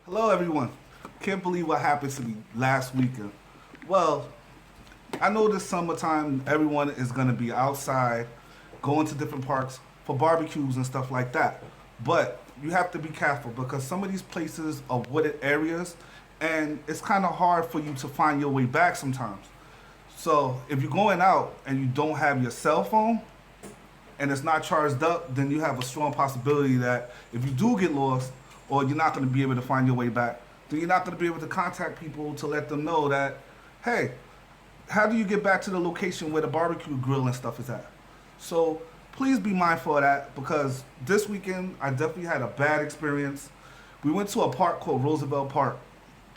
Hello, everyone. Can't believe what happened to me last weekend. Well, I know this summertime everyone is going to be outside, going to different parks for barbecues and stuff like that. But you have to be careful because some of these places are wooded areas and it's kind of hard for you to find your way back sometimes. So if you're going out and you don't have your cell phone, and it's not charged up, then you have a strong possibility that if you do get lost or you're not going to be able to find your way back, then you're not going to be able to contact people to let them know that, hey, how do you get back to the location where the barbecue grill and stuff is at? So please be mindful of that because this weekend I definitely had a bad experience. We went to a park called Roosevelt Park,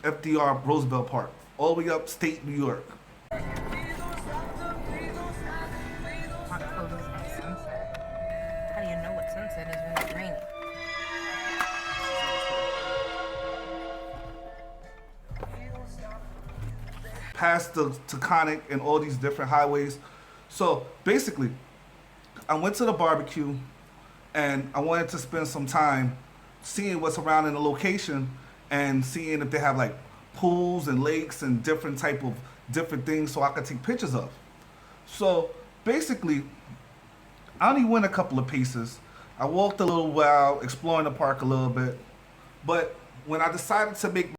FDR Roosevelt Park, all the way upstate New York. Hot closes at sunset. How do you know what sunset is when it's raining? Past the Taconic and all these different highways. So basically, I went to the barbecue and I wanted to spend some time seeing what's around in the location and seeing if they have like pools and lakes and different type of different things so I could take pictures of. So basically, I only went a couple of paces. I walked a little while, exploring the park a little bit. But when I decided to make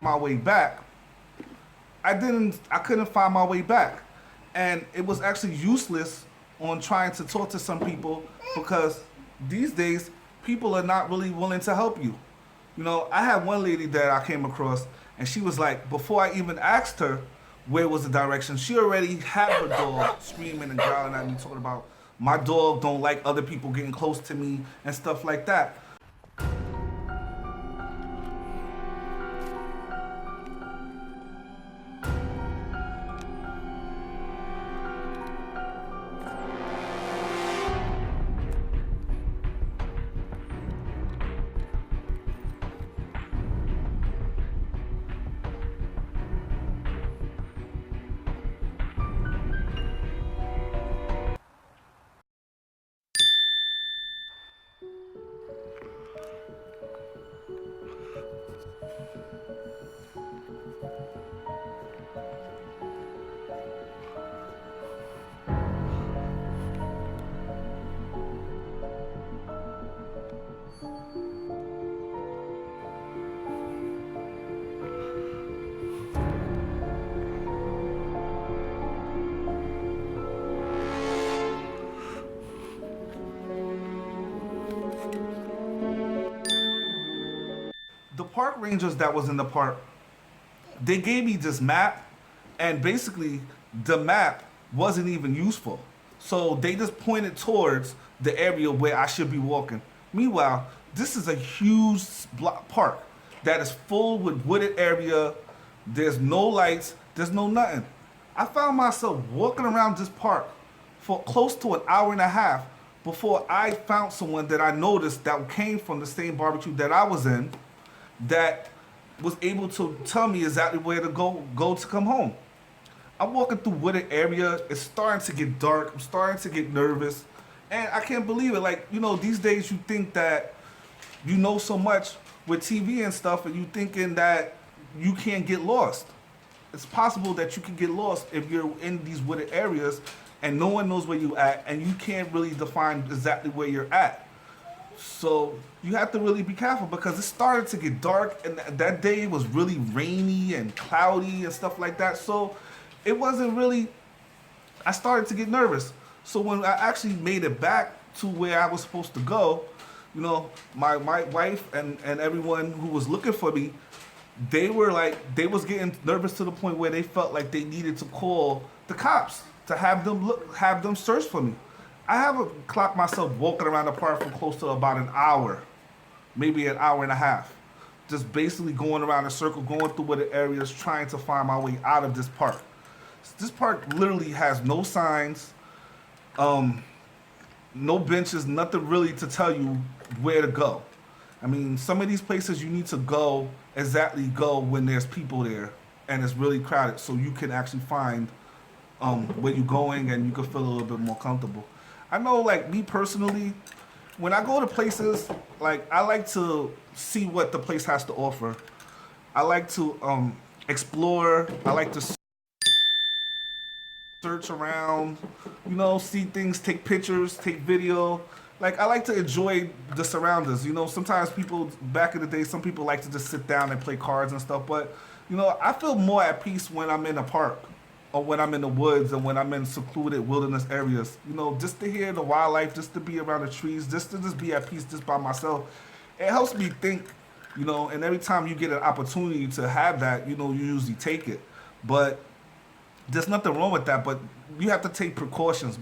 my way back, I couldn't find my way back. And it was actually useless on trying to talk to some people because these days people are not really willing to help you. You know, I had one lady that I came across and she was like, before I even asked her where was the direction, she already had her dog screaming and growling at me, talking about my dog don't like other people getting close to me and stuff like that. park rangers that was in the park, they gave me this map, and basically the map wasn't even useful. So they just pointed towards the area where I should be walking. Meanwhile, this is a huge park that is full with wooded area. There's no lights. There's no nothing. I found myself walking around this park for close to an hour and a half before I found someone that I noticed that came from the same barbecue that I was in, that was able to tell me exactly where to go to come home. I'm walking through wooded area. It's starting to get dark. I'm starting to get nervous. And I can't believe it. Like, you know, these days you think that you know so much with TV and stuff, and you thinking that you can't get lost. It's possible that you can get lost if you're in these wooded areas and no one knows where you at, and you can't really define exactly where you're at. So you have to really be careful, because it started to get dark, and that day was really rainy and cloudy and stuff like that. So it wasn't really, I started to get nervous. So when I actually made it back to where I was supposed to go, you know, my wife and everyone who was looking for me, they was getting nervous to the point where they felt like they needed to call the cops to have them search for me. I haven't clocked myself walking around the park for close to about an hour, maybe an hour and a half. Just basically going around in a circle, going through the areas, trying to find my way out of this park. This park literally has no signs, no benches, nothing really to tell you where to go. I mean, some of these places you need to go when there's people there and it's really crowded, so you can actually find where you're going and you can feel a little bit more comfortable. I know, like me personally, when I go to places, like I like to see what the place has to offer. I like to explore. I like to search around, you know, see things, take pictures, take video. Like, I like to enjoy the surroundings. You know, sometimes people, back in the day, some people like to just sit down and play cards and stuff. But, you know, I feel more at peace when I'm in a park or when I'm in the woods and when I'm in secluded wilderness areas. You know, just to hear the wildlife, just to be around the trees, just to be at peace just by myself. It helps me think, you know, and every time you get an opportunity to have that, you know, you usually take it. But there's nothing wrong with that, but you have to take precautions.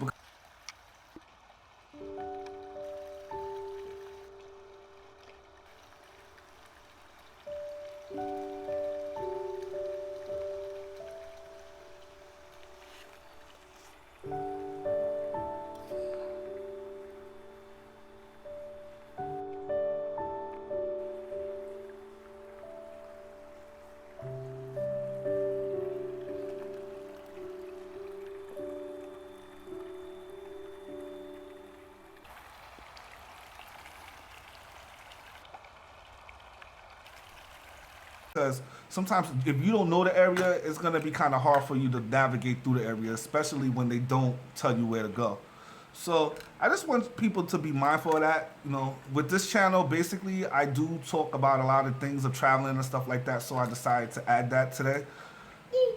Because sometimes if you don't know the area, it's going to be kind of hard for you to navigate through the area, especially when they don't tell you where to go. So I just want people to be mindful of that. You know, with this channel, basically, I do talk about a lot of things of traveling and stuff like that. So I decided to add that today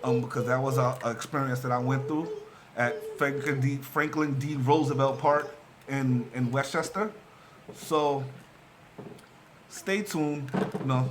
because that was an experience that I went through at Franklin D. Roosevelt Park in Westchester. So stay tuned. You know,